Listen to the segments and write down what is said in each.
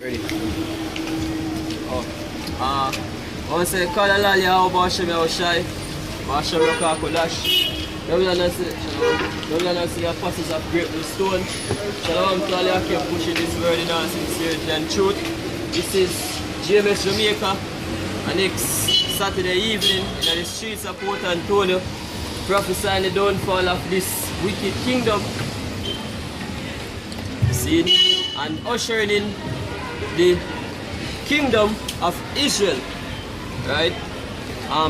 Ready? Oh. I want to say, call a lally, how about Shem, how shy? But Shem, look at Kodash. Don't see the apostles of great stone. Shalom to all you keep pushing this word in our sincerity and truth. This is GMS Jamaica. And next Saturday evening, in the streets of Port Antonio, prophesying the downfall of this wicked kingdom. See, and ushering in the kingdom of Israel, right?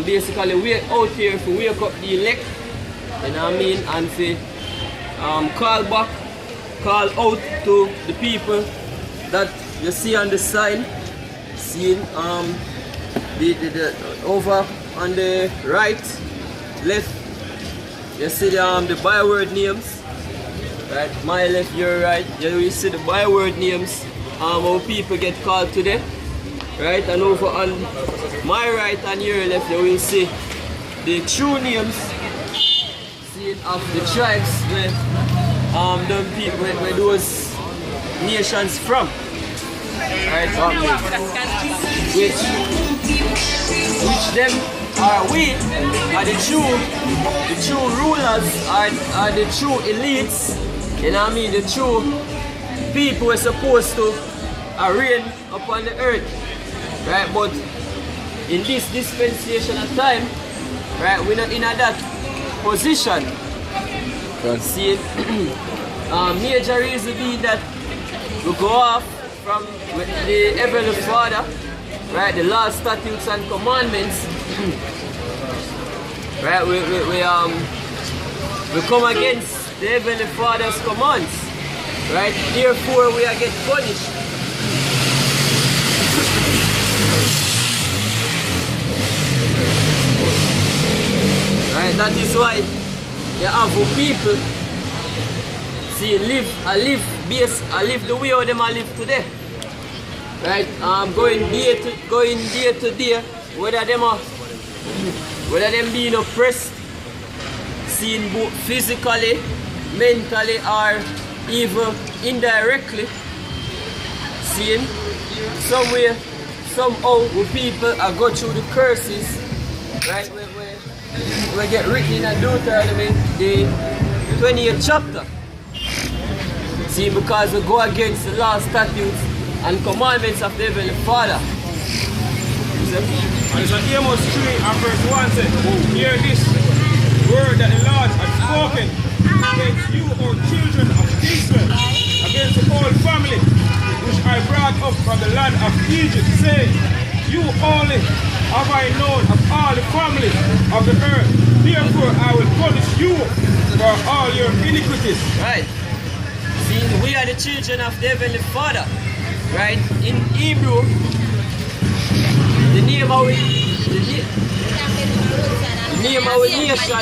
Basically we're out here to wake up the elect, you know what I mean, and to call out to the people that you see on the sign, seeing the over on the right, left, you see the byword names, right? My left, your right, you see the byword names. How people get called today, right? And over on my right and your left, you will see the true names, of the tribes where where those nations from, right? Which them are we are the true rulers, are the true elites, you know what I mean? The true people were supposed to reign upon the earth, right? But in this dispensation of time, right, we're not in that position. Right. See, major reason being that we go off from the Heavenly Father, right? The laws, statutes, and commandments, right? We come against the Heavenly Father's commands, right? Therefore, we are get punished. Right, that is why you have people see I live the way how them I live today. Right? Going day to day, whether them being oppressed, seen both physically, mentally, or even indirectly, seeing somewhere, somehow people are go through the curses, right? We get written in Deuteronomy, the 20th chapter. See, because we go against the law, statutes, and commandments of the Heavenly Father. And so Amos 3 and verse 1 says, hear this word that the Lord has spoken against you, O children of Israel, against the whole family which I brought up from the land of Egypt, saying, you only have I known of all the families of the earth. Therefore I will punish you for all your iniquities. Right. See, we are the children of the Heavenly Father. Right? In Hebrew, the name of nation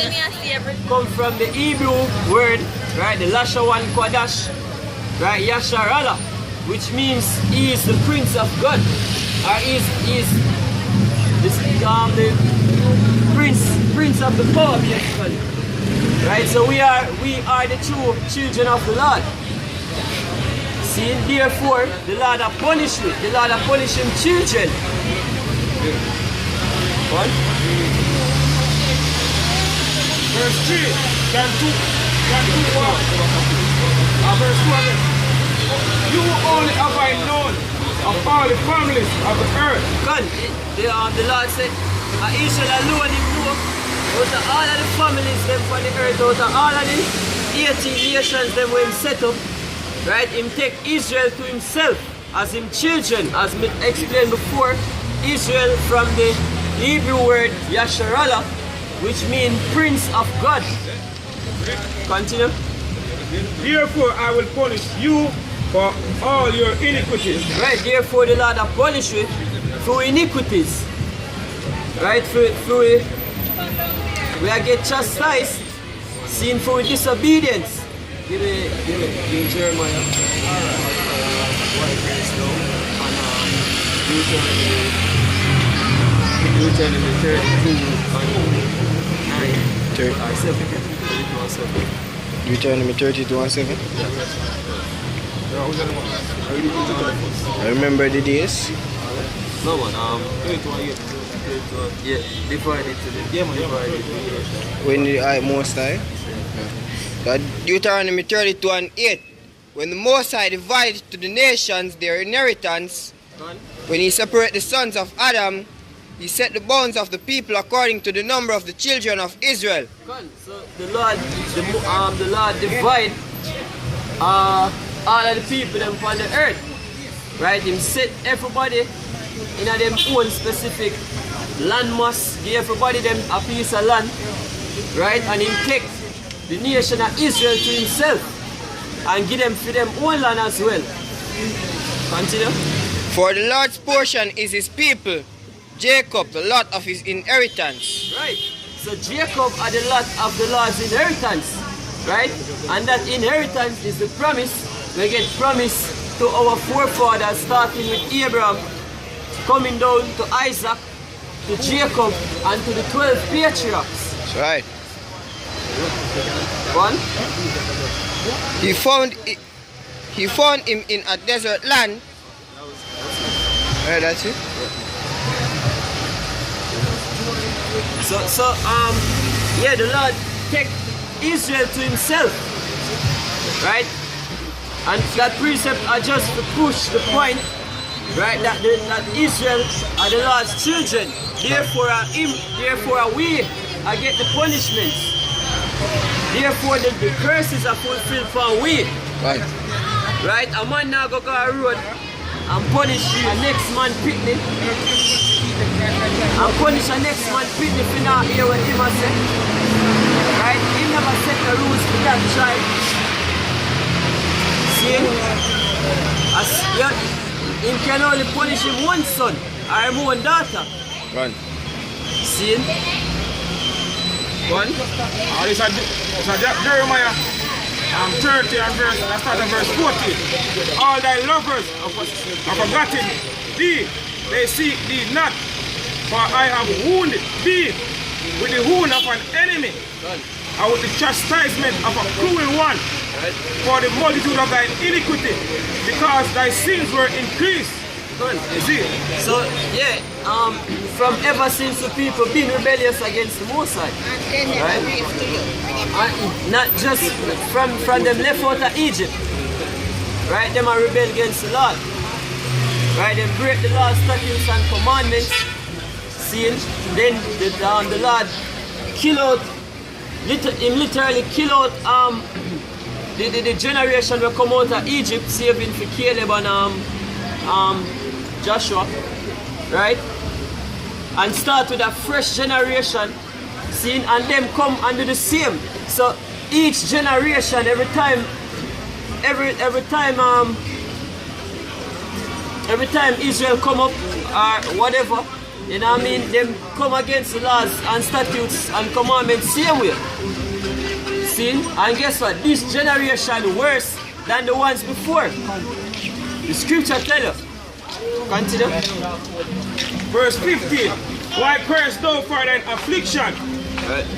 come from the Hebrew word, right? The Lashawan Kwadash, right? Yasharala, which means he is the Prince of God. Or is the prince of the power, basically. Right? So we are the true children of the Lord. See, therefore the Lord has punished me. The Lord has punished him children. What? Verse 3, can two walk? Verse 2 again. You only have I known of all the families of the earth. God, the Lord said, Israel alone him know out of all of the families them on the earth, out of all of the 18 nations them when set up, right? Him take Israel to himself as him children, as me explained before. Israel from the Hebrew word Yasharala, which means Prince of God. Continue. Therefore I will punish you for all your iniquities. Right, therefore the Lord has punished you for iniquities. Right, we are get chastised, seen for disobedience. Give me Jeremiah. Deuteronomy 32 and 9. Deuteronomy 32 and 7. I remember the days. No man, yeah, divided to the When the Most High. That Deuteronomy 32:8. When the Most High divided to the nations their inheritance, when he separated the sons of Adam, he set the bounds of the people according to the number of the children of Israel. So the Lord divide all of the people them on the earth. Right? He set everybody in them own specific land mass, give everybody them a piece of land. Right? And he take the nation of Israel to himself and give them for them own land as well. Continue. For the Lord's portion is his people, Jacob the lot of his inheritance. Right. So Jacob are the lot of the Lord's inheritance. Right? And that inheritance is the promise. We get promise to our forefathers, starting with Abraham, coming down to Isaac, to Jacob, and to the 12 patriarchs. That's right. One. He found him in a desert land. Right, that's it. Yeah, the Lord take Israel to himself, right? And that precept are just to push the point, right? That Israel are the Lord's children. Therefore, we get the punishments. Therefore, the curses are fulfilled for we. Right. Right? A man now go a road and punish a next man picnic. And punish a next man picnic for not hear what him a say. Right? He never set the rules for that child. See? He can only punish him one son or him one daughter. Right. See? One. It's a Jeremiah 30 and verse 14. All thy lovers have forgotten thee, they seek thee not, for I have wounded thee with the wound of an enemy, and with the chastisement of a cruel one, for the multitude of thy iniquity, because thy sins were increased. You see? So yeah, from ever since the people been rebellious against the Most High, right? And not just from them left out of Egypt, right? Them are rebel against the Lord, right? Them break the Lord's statutes and commandments. See, then the Lord kill out, literally kill out the generation will come out of Egypt, saving for Caleb and Joshua, right? And start with a fresh generation, seeing, and them come and do the same. So each generation, every time Israel come up or whatever, you know what I mean, them come against the laws and statutes and commandments same way. See? And guess what? This generation worse than the ones before. The scripture tell you. Continue. Verse 15. Why criest thou for thine affliction?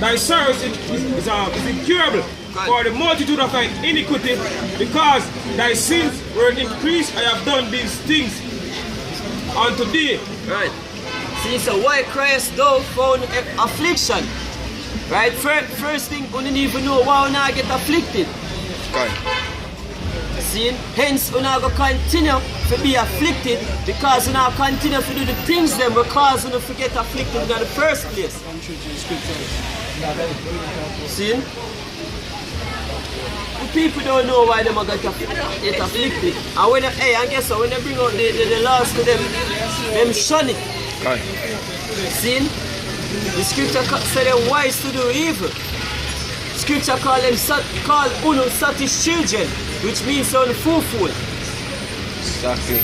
Thy sorrows is incurable, for the multitude of thy iniquity, because thy sins were increased. I have done these things unto thee. Right. See, so why criest thou for affliction? Right. First thing, you don't even know why you not get afflicted. Okay. See, hence you not go continue to be afflicted, because you not continue to do the things them because you don't forget afflicted in the first place. See? The people don't know why they get afflicted. And when and guess what, when they bring out the laws to them shun it. Okay. See? The scripture said they're wise to do evil. Scripture call uno satis children, which means unfruitful. Exactly.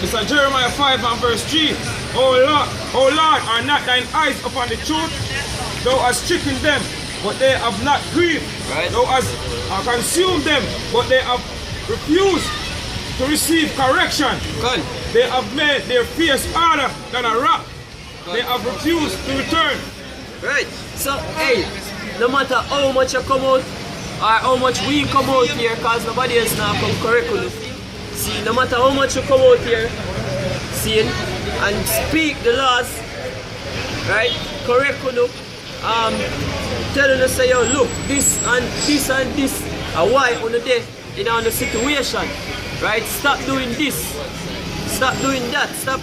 It's a Jeremiah 5 and verse 3. O Lord, are not thine eyes upon the truth? Thou hast stricken them, but they have not grieved. Right. Thou hast consumed them, but they have refused to receive correction. Good. They have made their face harder than a rock. They have refused to return. Right. So, hey, no matter how much you come out or how much we come out here, because nobody else now come correct you. See, no matter how much you come out here, see, and speak the laws, right? Correct you. Telling us, say, yo, look, this and this and this are why on the day in the situation, right? Stop doing this, stop doing that, stop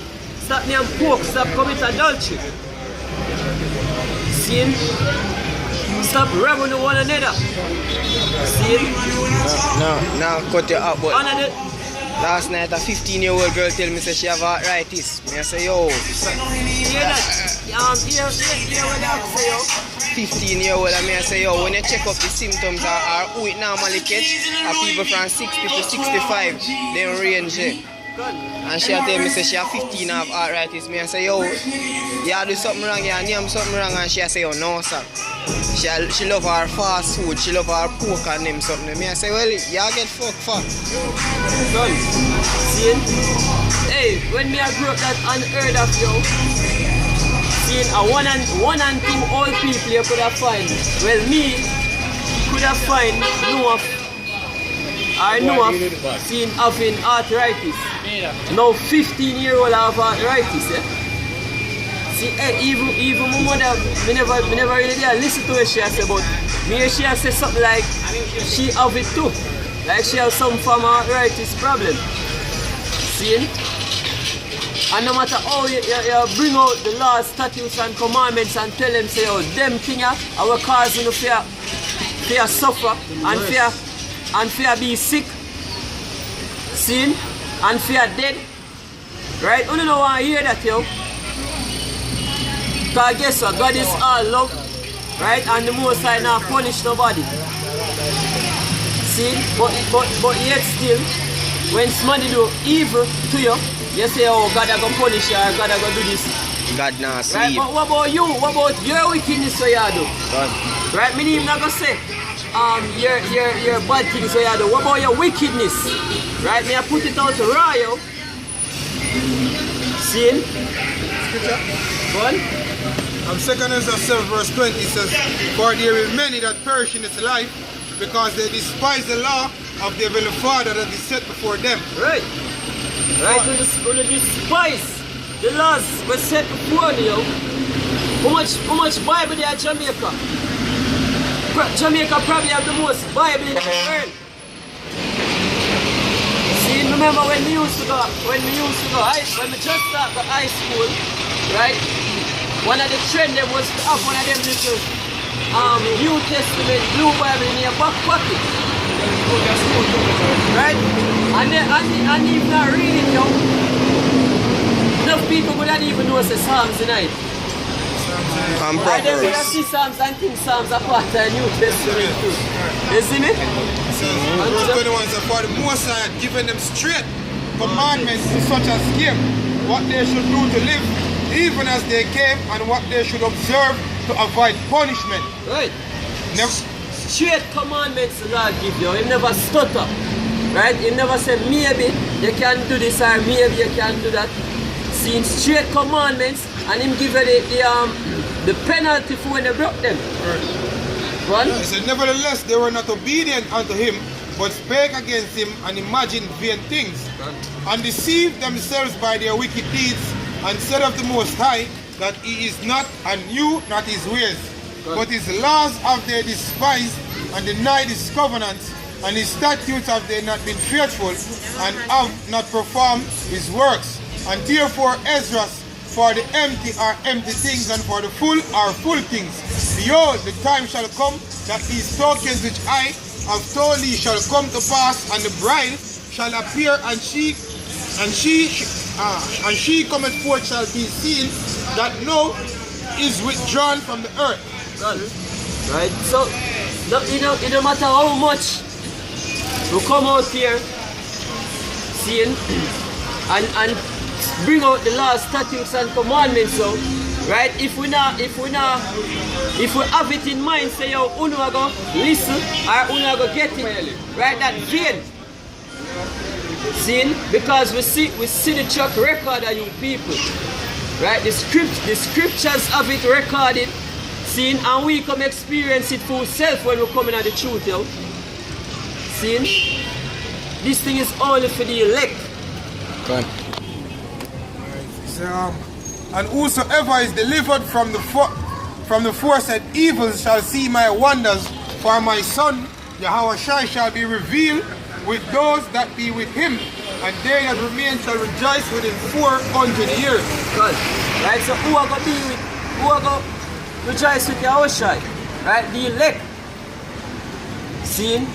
near pork, stop commit adultery. See? Stop robbing one another. See? Now cut you up, but last night a 15-year-old girl tell me say she have arthritis. Me I say, yo. Hear that? Hear what I say, yo. 15-year-old, and me I say, yo, when you check up the symptoms are who it normally catch, are people from 60 to 65, they range there. And she tell me say she have 15 have arthritis. Me I say, yo, you do something wrong, you name something wrong, and she say, yo, no sir. She love her fast food, she love her pork and them something. Me I say, well, you get fucked for. Son, see? Hey, when me I grew up that unheard of, yo, seeing a one and two old people you could have find. Well, me could have find no seeing having arthritis. Now 15-year-old have arthritis, eh? See, hey, even my mother, me never really listen to what she has said, but me she has said something like she have it too. Like she has some form of arthritis problem. See? And no matter how you bring out the laws, statutes and commandments and tell them, say, oh, them things are causing you fear suffer and fear be sick, sin, and fear dead. Right? You don't want to hear that, yo. Because guess what? God is all love, right? And the Most High not punish nobody. See? But yet still, when somebody do evil to you, you say, oh, God I go punish you, God I go do this. God not sleep. Right? But what about you? What about your wickedness what you do? God. Right? Me even not gonna say your bad things what you do. What about your wickedness? Right? Me I put it out to raw, yo. See? Scripture? Go on. 2 Ezra 7 verse 20 says, for there are many that perish in this life because they despise the law of their heavenly Father that is set before them. Right. Right, when you despise the laws were set before you. How much Bible there at Jamaica? Jamaica probably have the most Bible in the world. See, remember when we used to go, when we just started the high school, right? One of the trend them was to have one of them little New Testament blue Bible in your back pocket. Right? And even not reading, yo. Enough people would not even know the Psalms tonight. And I don't Proverbs. see Psalms and think Psalms are part of the New Testament too. You see me? It says, verse 21 says, for the Most High had given them straight commandments such as him, what they should do to live, even as they came, and what they should observe to avoid punishment. Right. Straight commandments the Lord give you. He never stutter. Right? He never say maybe you can do this or maybe you can do that. See, straight commandments, and him give you the penalty for when they broke them. Right. Right? He said, nevertheless, they were not obedient unto him, but spake against him and imagined vain things, and deceived themselves by their wicked deeds, and said of the Most High that he is not, and knew not his ways. But his laws have they despised, and denied his covenants, and his statutes have they not been faithful, and have not performed his works. And therefore Ezra, for the empty are empty things, and for the full are full things. Behold, the time shall come that these tokens which I have told thee shall come to pass, and the bride shall appear, and she cometh forth shall be seen, that now is withdrawn from the earth. Right? So, it don't matter how much we come out here, seeing, and bring out the laws, statutes, and commandments. So, right? If we have it in mind, say, yo, uno go listen or uno go get it, right? That vain. Seeing, because we see the track record of you people, right? The scriptures have it recorded, seeing, and we come experience it for ourselves when we come in at the truth, yo. See? This thing is only for the elect. Go on. And whosoever is delivered from the foresaid evils shall see my wonders, for my son Yahushua shall be revealed with those that be with him, and they that remain shall rejoice within 400 years. Good. Right, so who are going to rejoice with Yahushua? Right, the elect. See?